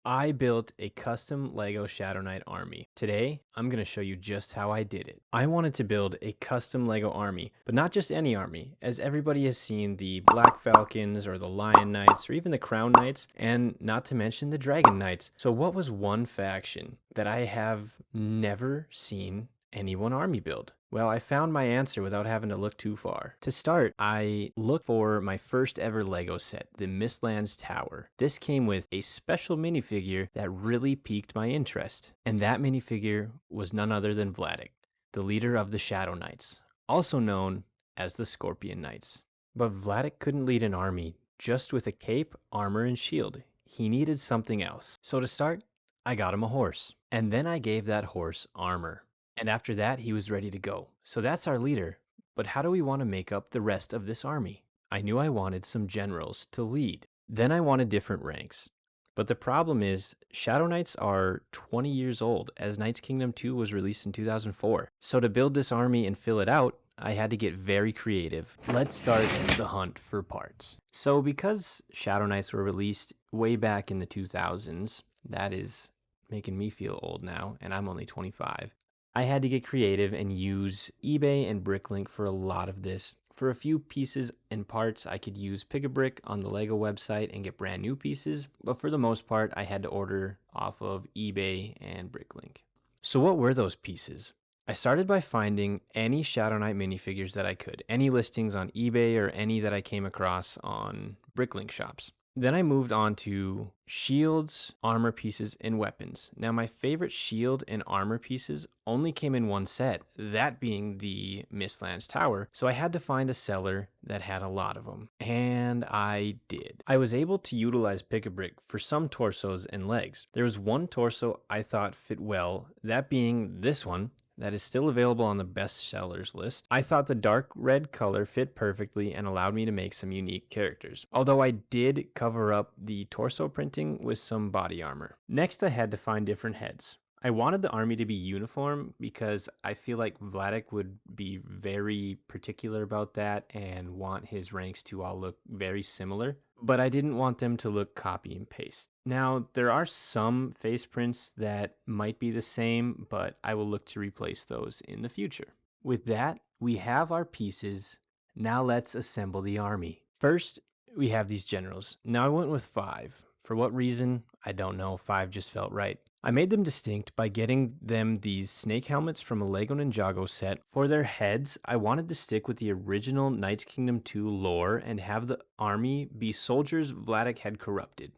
I built a custom LEGO Shadow Knight army. Today, I'm going to show you just how I did it. I wanted to build a custom LEGO army, but not just any army, as everybody has seen the Black Falcons or the Lion Knights or even the Crown Knights, and not to mention the Dragon Knights. So what was one faction that I have never seen anyone army build? Well, I found my answer without having to look too far. To start, I looked for my first ever LEGO set, the Mistlands Tower. This came with a special minifigure that really piqued my interest, and that minifigure was none other than Vladik, the leader of the Shadow Knights, also known as the Scorpion Knights. But Vladik couldn't lead an army just with a cape, armor, and shield. He needed something else. So to start, I got him a horse, and then I gave that horse armor. And after that, he was ready to go. So that's our leader. But how do we want to make up the rest of this army? I knew I wanted some generals to lead. Then I wanted different ranks. But the problem is, Shadow Knights are 20 years old, as Knights Kingdom 2 was released in 2004. So to build this army and fill it out, I had to get very creative. Let's start the hunt for parts. So because Shadow Knights were released way back in the 2000s, that is making me feel old now, and I'm only 25. I had to get creative and use eBay and Bricklink for a lot of this. For a few pieces and parts, I could use Pick-a-Brick on the LEGO website and get brand new pieces, but for the most part, I had to order off of eBay and Bricklink. So what were those pieces? I started by finding any Shadow Knight minifigures that I could, any listings on eBay or any that I came across on Bricklink shops. Then I moved on to shields, armor pieces, and weapons. Now, my favorite shield and armor pieces only came in one set, that being the Mistlands Tower, so I had to find a seller that had a lot of them. And I did. I was able to utilize Pick-a-Brick for some torsos and legs. There was one torso I thought fit well, that being this one, that is still available on the best sellers list. I thought the dark red color fit perfectly and allowed me to make some unique characters, although I did cover up the torso printing with some body armor. Next, I had to find different heads. I wanted the army to be uniform because I feel like Vladik would be very particular about that and want his ranks to all look very similar, but I didn't want them to look copy and paste. Now, there are some face prints that might be the same, but I will look to replace those in the future. With that, we have our pieces. Now let's assemble the army. First, we have these generals. Now I went with 5. For what reason? I don't know. 5 just felt right. I made them distinct by getting them these snake helmets from a LEGO Ninjago set. For their heads, I wanted to stick with the original Knights Kingdom 2 lore and have the army be soldiers Vladik had corrupted.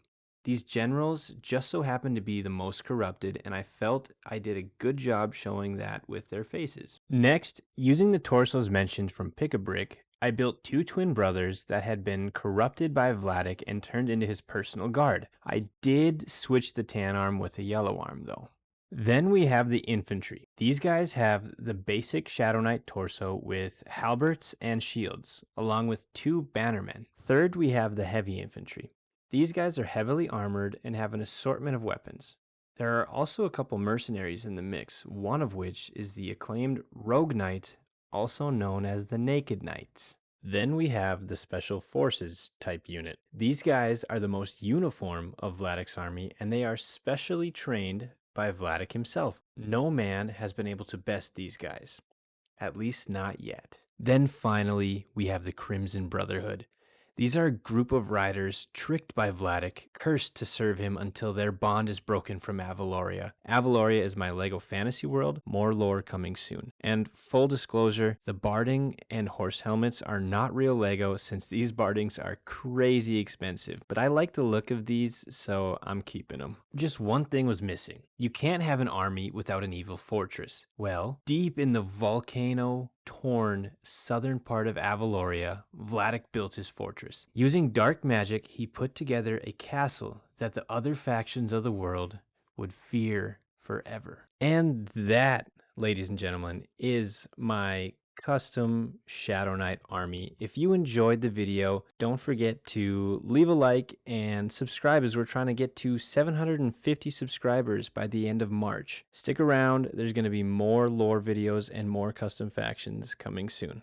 These generals just so happened to be the most corrupted, and I felt I did a good job showing that with their faces. Next, using the torsos mentioned from Pick-a-Brick, I built 2 twin brothers that had been corrupted by Vladik and turned into his personal guard. I did switch the tan arm with a yellow arm though. Then we have the infantry. These guys have the basic Shadow Knight torso with halberts and shields, along with 2 bannermen. Third, we have the heavy infantry. These guys are heavily armored and have an assortment of weapons. There are also a couple mercenaries in the mix, one of which is the acclaimed Rogue Knight, also known as the Naked Knights. Then we have the Special Forces type unit. These guys are the most uniform of Vladik's army, and they are specially trained by Vladik himself. No man has been able to best these guys, at least not yet. Then finally, we have the Crimson Brotherhood. These are a group of riders tricked by Vladik, cursed to serve him until their bond is broken from Avaloria. Avaloria is my LEGO fantasy world, more lore coming soon. And full disclosure, the barding and horse helmets are not real LEGO since these bardings are crazy expensive, but I like the look of these, so I'm keeping them. Just one thing was missing. You can't have an army without an evil fortress. Well, deep in the volcano-torn southern part of Avaloria, Vladik built his fortress. Using dark magic, he put together a castle that the other factions of the world would fear forever. And that, ladies and gentlemen, is my custom Shadow Knight army. If you enjoyed the video, don't forget to leave a like and subscribe as we're trying to get to 750 subscribers by the end of March. Stick around, there's going to be more lore videos and more custom factions coming soon.